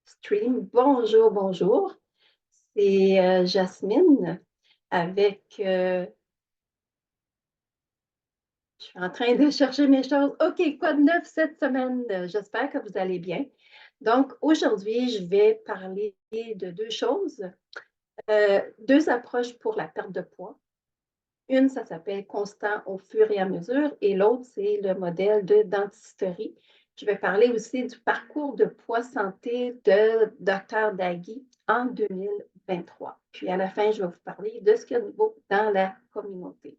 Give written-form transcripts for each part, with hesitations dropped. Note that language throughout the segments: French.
Stream. Bonjour, bonjour. C'est Jasmine avec. Je suis en train de chercher mes choses. OK, quoi de neuf cette semaine? J'espère que vous allez bien. Donc, aujourd'hui, je vais parler de deux choses. Deux approches pour la perte de poids. Une, ça s'appelle constant au fur et à mesure, et l'autre, c'est le modèle de dentisterie. Je vais parler aussi du parcours de poids santé de Dr. Dagui en 2023. Puis à la fin, je vais vous parler de ce qu'il y a de nouveau dans la communauté.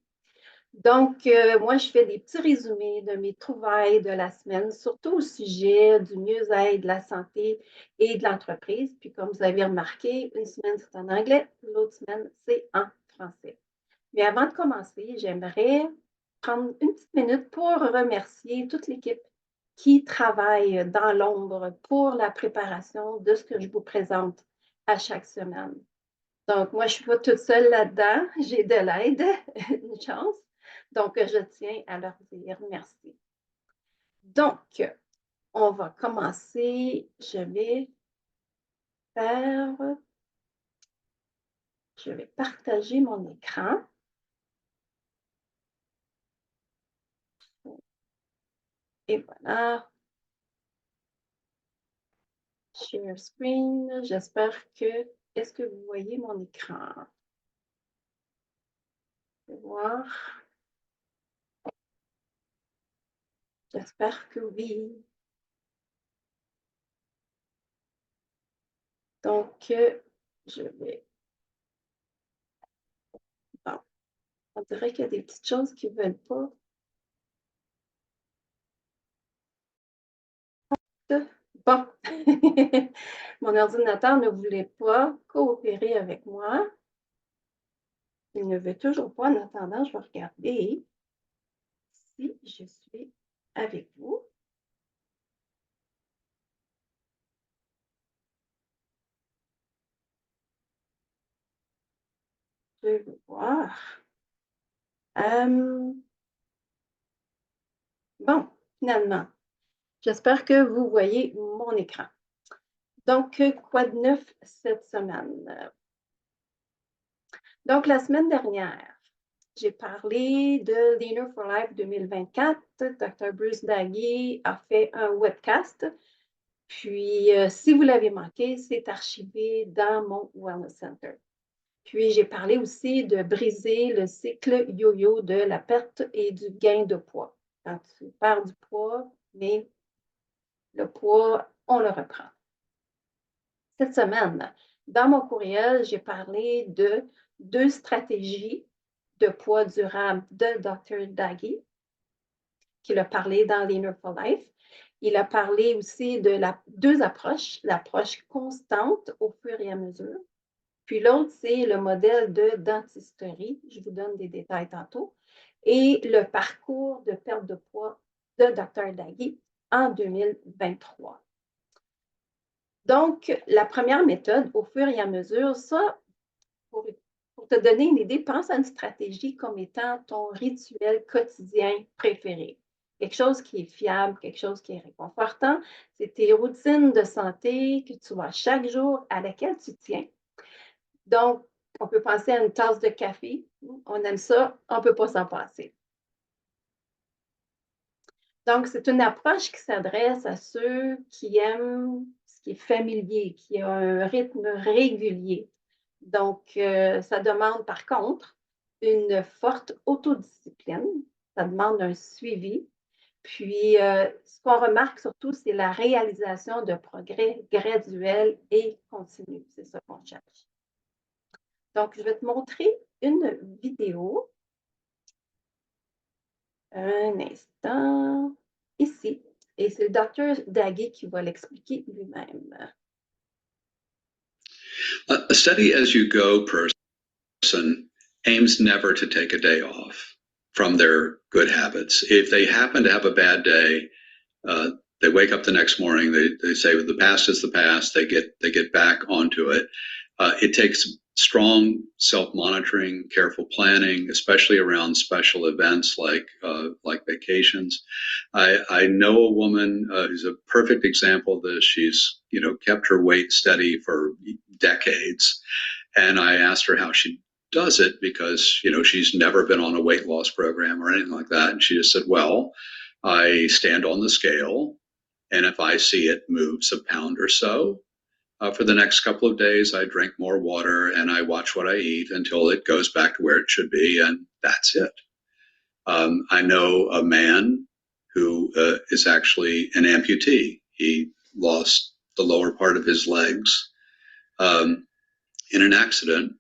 Donc, moi, je fais des petits résumés de mes trouvailles de la semaine, surtout au sujet du mieux-être, de la santé et de l'entreprise. Puis, comme vous avez remarqué, une semaine, c'est en anglais, l'autre semaine, c'est en français. Mais avant de commencer, j'aimerais prendre une petite minute pour remercier toute l'équipe qui travaille dans l'ombre pour la préparation de ce que je vous présente à chaque semaine. Donc, moi, je ne suis pas toute seule là-dedans. J'ai de l'aide, une chance. Donc, je tiens à leur dire merci. Donc, on va commencer. Je vais partager mon écran. Et voilà. Share screen. J'espère que. Est-ce que vous voyez mon écran? Je vais voir. J'espère que oui. Donc, je vais. Bon, on dirait qu'il y a des petites choses qui ne veulent pas. Bon, mon ordinateur ne voulait pas coopérer avec moi. Il ne veut toujours pas. En attendant, je vais regarder si je suis avec vous. Je vais voir. Bon, finalement, j'espère que vous voyez mon écran. Donc, quoi de neuf cette semaine? Donc, la semaine dernière, j'ai parlé de Leaner for Life 2024. Dr. Bruce Dagui a fait un webcast. Puis, si vous l'avez manqué, c'est archivé dans mon Wellness Center. Puis, j'ai parlé aussi de briser le cycle yo-yo de la perte et du gain de poids. Quand tu perds du poids, mais le poids, on le reprend. Cette semaine, dans mon courriel, j'ai parlé de deux stratégies de poids durable de Dr. Dagui, qu'il a parlé dans Leaner for Life. Il a parlé aussi de deux approches, l'approche constante au fur et à mesure. Puis l'autre, c'est le modèle de dentisterie. Je vous donne des détails tantôt. Et le parcours de perte de poids de Dr. Dagui en 2023. Donc, la première méthode, au fur et à mesure, ça, pour te donner une idée, pense à une stratégie comme étant ton rituel quotidien préféré. Quelque chose qui est fiable, quelque chose qui est réconfortant. C'est tes routines de santé que tu vois chaque jour, à laquelle tu tiens. Donc, on peut penser à une tasse de café. On aime ça, on ne peut pas s'en passer. Donc, c'est une approche qui s'adresse à ceux qui aiment ce qui est familier, qui a un rythme régulier. Donc, ça demande par contre une forte autodiscipline. Ça demande un suivi. Puis, ce qu'on remarque surtout, c'est la réalisation de progrès graduels et continus. C'est ça qu'on cherche. Donc, je vais te montrer une vidéo. Un instant. Ici. Et c'est le docteur Dagui qui va l'expliquer lui-même. A steady as you go person aims never to take a day off from their good habits. If they happen to have a bad day, they wake up the next morning. They say the past is the past. They get back onto it. It takes strong self-monitoring, careful planning, especially around special events like vacations. I know a woman who's a perfect example of this. She's kept her weight steady for decades, and I asked her how she does it because she's never been on a weight loss program or anything like that, and she just said, "Well, I stand on the scale, and if I see it moves a pound or so." For the next couple of days, I drink more water and I watch what I eat until it goes back to where it should be, and that's it. I know a man who is actually an amputee. He lost the lower part of his legs in an accident,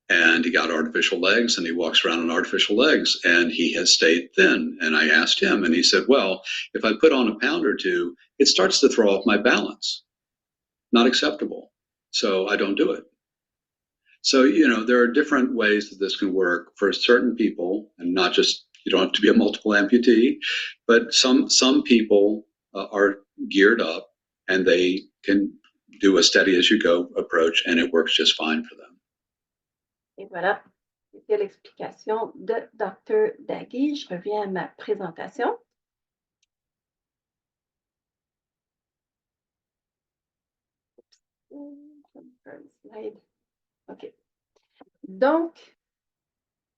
and he got artificial legs, and he walks around on artificial legs, and he has stayed thin. And I asked him, and he said, "Well, if I put on a pound or two, it starts to throw off my balance. Not acceptable. So I don't do it." So, there are different ways that this can work for certain people, and not just, you don't have to be a multiple amputee, but some people are geared up and they can do a steady as you go approach, and it works just fine for them. Et voilà, c'était l'explication de Dr. Dagui. Je reviens à ma présentation. OK. Donc,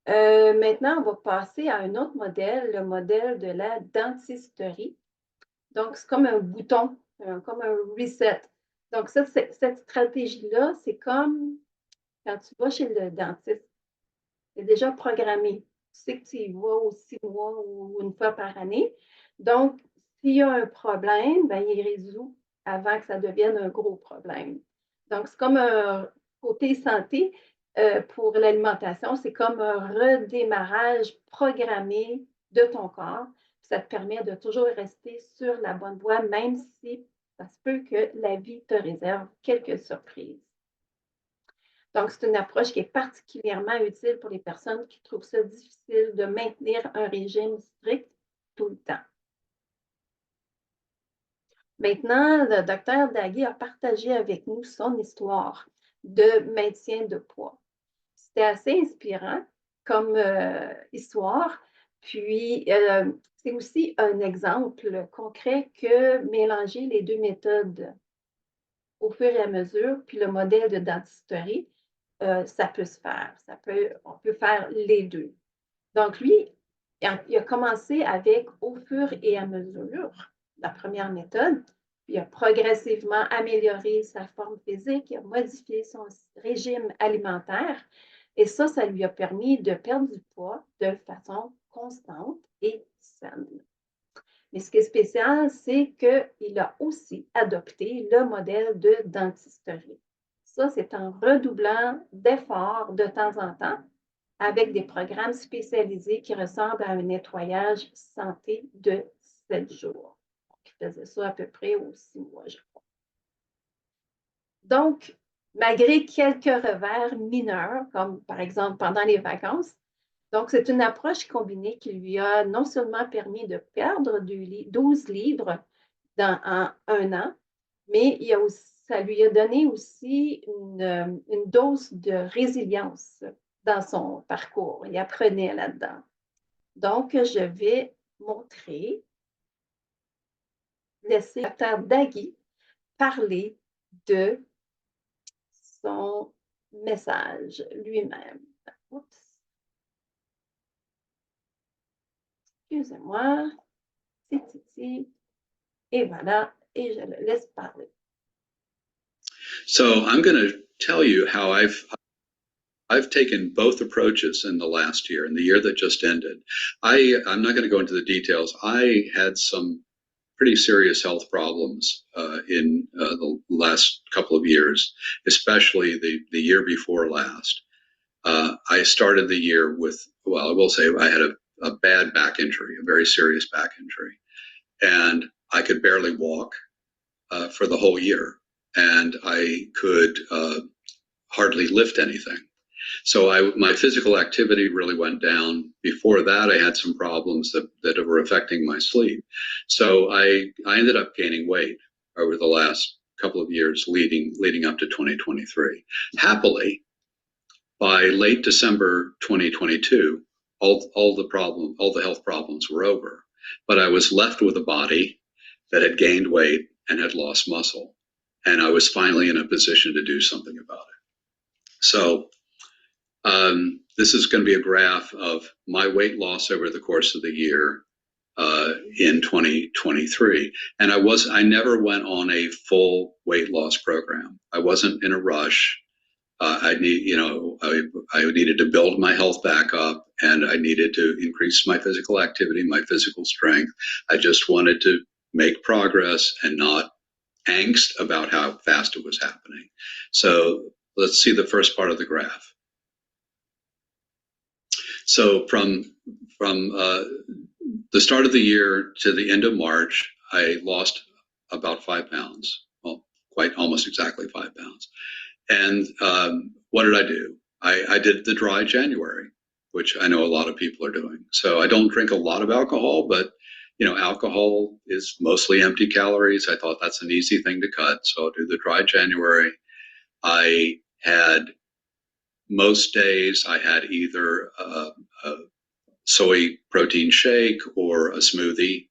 maintenant, on va passer à un autre modèle, le modèle de la dentisterie. Donc, c'est comme un bouton, comme un reset. Donc, cette stratégie-là, c'est comme quand tu vas chez le dentiste. C'est déjà programmé. Tu sais que tu y vas aux 6 mois ou une fois par année. Donc, s'il y a un problème, ben, il est résolu avant que ça devienne un gros problème. Donc, c'est comme un côté santé pour l'alimentation, c'est comme un redémarrage programmé de ton corps. Ça te permet de toujours rester sur la bonne voie, même si ça se peut que la vie te réserve quelques surprises. Donc, c'est une approche qui est particulièrement utile pour les personnes qui trouvent ça difficile de maintenir un régime strict tout le temps. Maintenant, le docteur Dagui a partagé avec nous son histoire de maintien de poids. C'était assez inspirant comme histoire. Puis, c'est aussi un exemple concret que mélanger les deux méthodes au fur et à mesure, puis le modèle de dentisterie, ça peut se faire. On peut faire les deux. Donc, lui, il a commencé avec au fur et à mesure, la première méthode, puis il a progressivement amélioré sa forme physique, il a modifié son régime alimentaire, et ça lui a permis de perdre du poids de façon constante et saine. Mais ce qui est spécial, c'est qu'il a aussi adopté le modèle de dentisterie. Ça, c'est en redoublant d'efforts de temps en temps avec des programmes spécialisés qui ressemblent à un nettoyage santé de 7 jours. Donc, il faisait ça à peu près aux 6 mois, je crois. Donc, malgré quelques revers mineurs, comme par exemple pendant les vacances, donc c'est une approche combinée qui lui a non seulement permis de perdre 12 livres en un an, mais ça lui a donné aussi une dose de résilience dans son parcours. Il apprenait là-dedans. Donc, je vais laisser le docteur Dagui parler de son message lui-même. Oups. Excusez-moi. C'est ici. Et voilà. Et je le laisse parler. So I'm going to tell you how I've taken both approaches in the last year, in the year that just ended. I'm not going to go into the details. I had some pretty serious health problems in the last couple of years, especially the year before last. I started the year with, well, I will say I had a bad back injury, a very serious back injury. And I could barely walk for the whole year. And I could hardly lift anything. So my physical activity really went down. Before that, I had some problems that were affecting my sleep. So I ended up gaining weight over the last couple of years leading up to 2023. Happily, by late December 2022, all the health problems were over, but I was left with a body that had gained weight and had lost muscle, and I was finally in a position to do something about it. So this is going to be a graph of my weight loss over the course of the year in 2023. And I never went on a full weight loss program. I wasn't in a rush. I needed to build my health back up, and I needed to increase my physical activity, my physical strength. I just wanted to make progress and not angst about how fast it was happening. So let's see the first part of the graph. So from the start of the year to the end of March, I lost about 5 pounds. Well, quite almost exactly 5 pounds. And what did I do? I did the dry January, which I know a lot of people are doing. So I don't drink a lot of alcohol, but alcohol is mostly empty calories. I thought that's an easy thing to cut. So I'll do the dry January. I had most days I had either a soy protein shake or a smoothie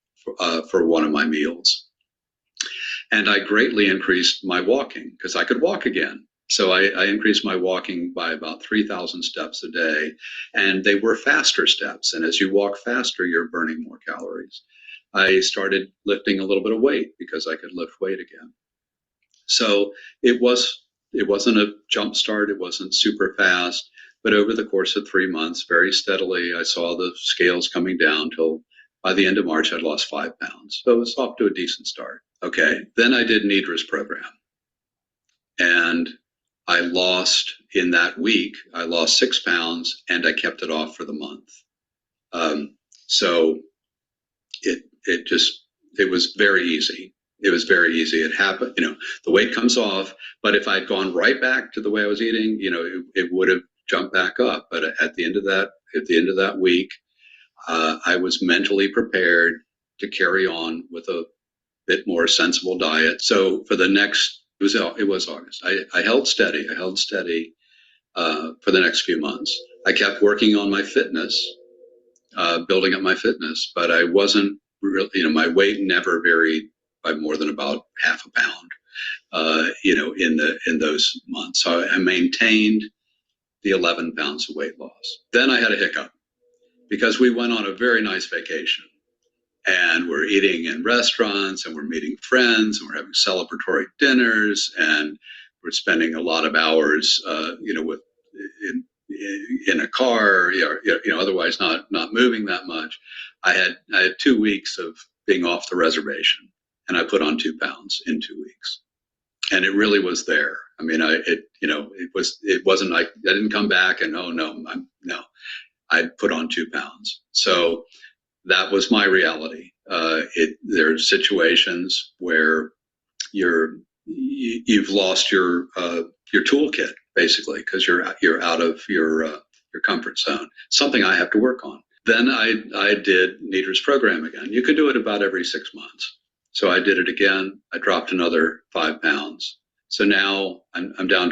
for one of my meals. And I greatly increased my walking because I could walk again. So I increased my walking by about 3,000 steps a day, and they were faster steps. And as you walk faster, you're burning more calories. I started lifting a little bit of weight because I could lift weight again. So it wasn't a jump start. It wasn't super fast, but over the course of 3 months, very steadily, I saw the scales coming down till by the end of March, I'd lost 5 pounds. So it was off to a decent start. Okay, then I did Nidra's program, and I lost in that week. I lost 6 pounds, and I kept it off for the month. So it was very easy. It was very easy. It happened, the weight comes off, but if I'd gone right back to the way I was eating, it would have jumped back up. But at the end of that week, I was mentally prepared to carry on with a bit more sensible diet. So for the next, it was August. I held steady. For the next few months. I kept working on my fitness, building up my fitness, but I wasn't really, my weight never varied by more than about half a pound, in those months. So I maintained the 11 pounds of weight loss. Then I had a hiccup because we went on a very nice vacation, and we're eating in restaurants, and we're meeting friends, and we're having celebratory dinners, and we're spending a lot of hours, in a car, otherwise not moving that much. I had 2 weeks of being off the reservation, and I put on 2 pounds in 2 weeks, and it really was there. I mean, it wasn't like I didn't come back and I put on 2 pounds. So that was my reality. There are situations where you've lost your toolkit basically because you're out of your comfort zone. Something I have to work on. Then I did Nidra's program again. You could do it about every 6 months. So I did it again. I dropped another 5 pounds. So now I'm down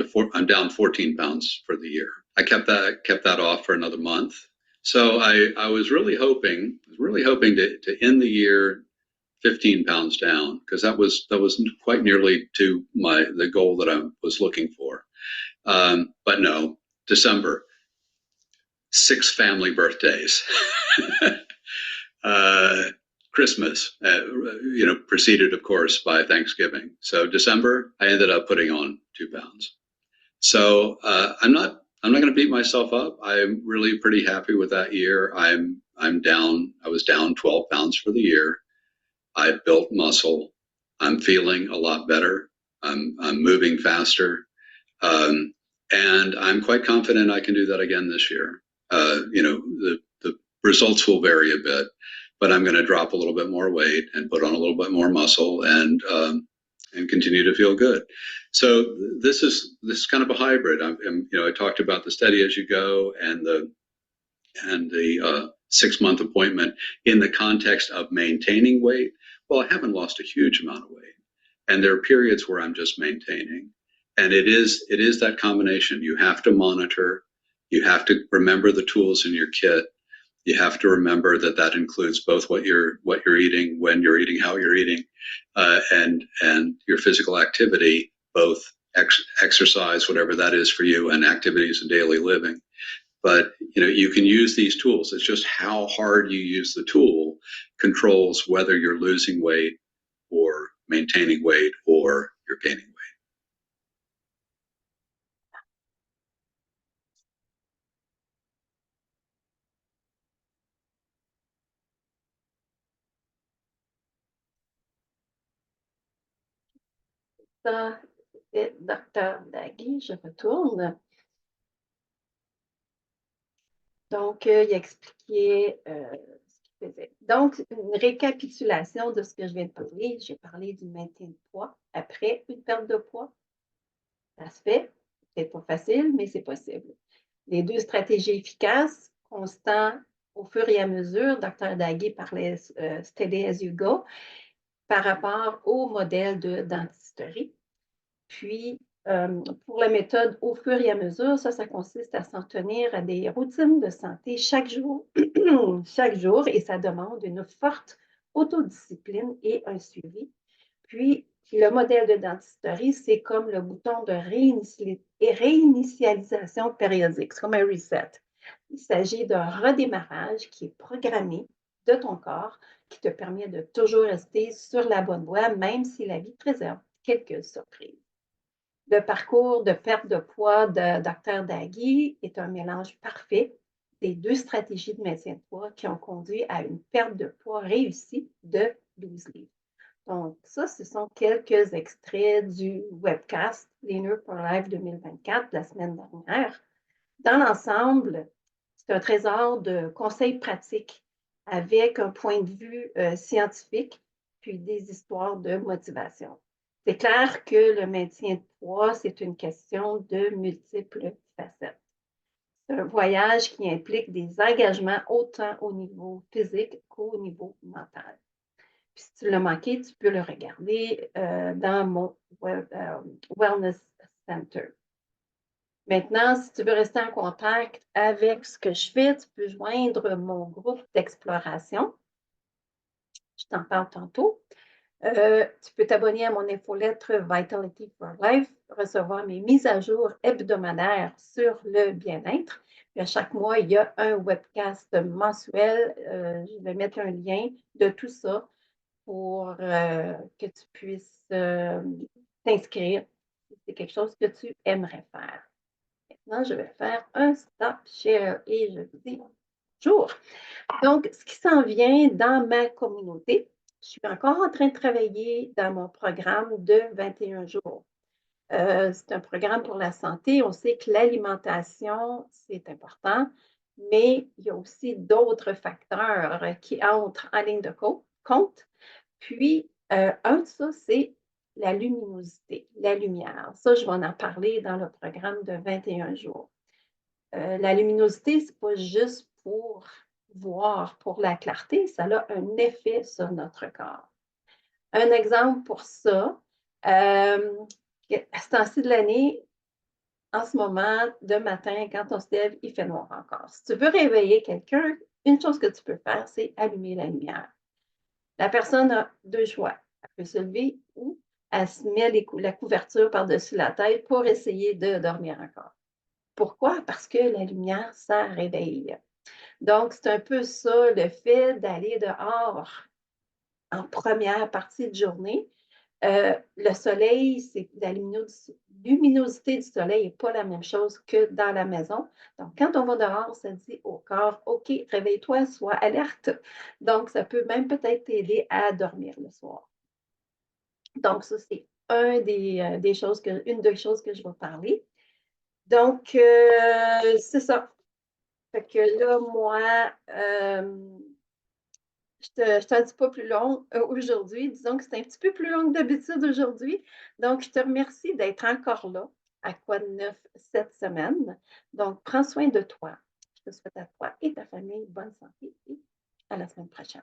14 pounds for the year. I kept that off for another month. So I was really hoping to end the year 15 pounds down, because that was quite nearly to the goal that I was looking for. But no, December, 6 family birthdays, Christmas, preceded, of course, by Thanksgiving. So December, I ended up putting on 2 pounds. So I'm not going to beat myself up. I'm really pretty happy with that year. I'm down. I was down 12 pounds for the year. I built muscle. I'm feeling a lot better. I'm moving faster, and I'm quite confident I can do that again this year. The results will vary a bit, but I'm going to drop a little bit more weight and put on a little bit more muscle and continue to feel good. So this is kind of a hybrid. I talked about the steady as you go and the 6-month appointment in the context of maintaining weight. Well, I haven't lost a huge amount of weight. And there are periods where I'm just maintaining. And it is that combination. You have to monitor, you have to remember the tools in your kit. You have to remember that that includes both what you're eating, when you're eating, how you're eating, and your physical activity, both exercise, whatever that is for you, and activities in daily living. But you can use these tools. It's just how hard you use the tool controls whether you're losing weight or maintaining weight or you're gaining weight. Ça, Docteur Dagui, je retourne. Donc, il expliquait ce qu'il faisait. Donc, une récapitulation de ce que je viens de parler. J'ai parlé du maintien de poids après une perte de poids. Ça se fait. C'est pas facile, mais c'est possible. Les deux stratégies efficaces, constant au fur et à mesure. Dr. Dagui parlait Steady as you go par rapport au modèle de dentisterie. Puis, pour la méthode au fur et à mesure, ça consiste à s'en tenir à des routines de santé chaque jour, chaque jour, et ça demande une forte autodiscipline et un suivi. Puis, le modèle de dentisterie, c'est comme le bouton de réinitialisation périodique, c'est comme un reset. Il s'agit d'un redémarrage qui est programmé de ton corps, qui te permet de toujours rester sur la bonne voie, même si la vie te réserve quelques surprises. Le parcours de perte de poids de Dr. Dagui est un mélange parfait des deux stratégies de maintien de poids qui ont conduit à une perte de poids réussie de 12 livres. Donc, ça, ce sont quelques extraits du webcast Leaner for Life 2024 de la semaine dernière. Dans l'ensemble, c'est un trésor de conseils pratiques avec un point de vue scientifique, puis des histoires de motivation. C'est clair que le maintien de poids, c'est une question de multiples facettes. C'est un voyage qui implique des engagements autant au niveau physique qu'au niveau mental. Puis si tu l'as manqué, tu peux le regarder dans mon Wellness Center. Maintenant, si tu veux rester en contact avec ce que je fais, tu peux joindre mon groupe d'exploration. Je t'en parle tantôt. Tu peux t'abonner à mon infolettre Vitality for Life, recevoir mes mises à jour hebdomadaires sur le bien-être. Puis à chaque mois, il y a un webcast mensuel. Je vais mettre un lien de tout ça pour que tu puisses t'inscrire si c'est quelque chose que tu aimerais faire. Maintenant, je vais faire un stop share et je vous dis bonjour. Donc, ce qui s'en vient dans ma communauté, je suis encore en train de travailler dans mon programme de 21 jours. C'est un programme pour la santé. On sait que l'alimentation, c'est important, mais il y a aussi d'autres facteurs qui entrent en ligne de compte. Puis, un de ça, c'est la luminosité, la lumière. Ça, je vais en parler dans le programme de 21 jours. La luminosité, ce n'est pas juste pour voir, pour la clarté, ça a un effet sur notre corps. Un exemple pour ça, à ce temps-ci de l'année, en ce moment, de matin, quand on se lève, il fait noir encore. Si tu veux réveiller quelqu'un, une chose que tu peux faire, c'est allumer la lumière. La personne a deux choix. Elle peut se lever ou elle se met la couverture par-dessus la tête pour essayer de dormir encore. Pourquoi? Parce que la lumière, ça réveille. Donc, c'est un peu ça, le fait d'aller dehors en première partie de journée. Le soleil, la luminosité du soleil n'est pas la même chose que dans la maison. Donc, quand on va dehors, ça dit au corps, OK, réveille-toi, sois alerte. Donc, ça peut même peut-être t'aider à dormir le soir. Donc, ça, c'est une des choses que je vais parler. Donc, c'est ça. Fait que là, moi, je t'en dis pas plus long aujourd'hui. Disons que c'est un petit peu plus long que d'habitude aujourd'hui. Donc, je te remercie d'être encore là à Quoi de neuf cette semaine. Donc, prends soin de toi. Je te souhaite à toi et ta famille bonne santé et à la semaine prochaine.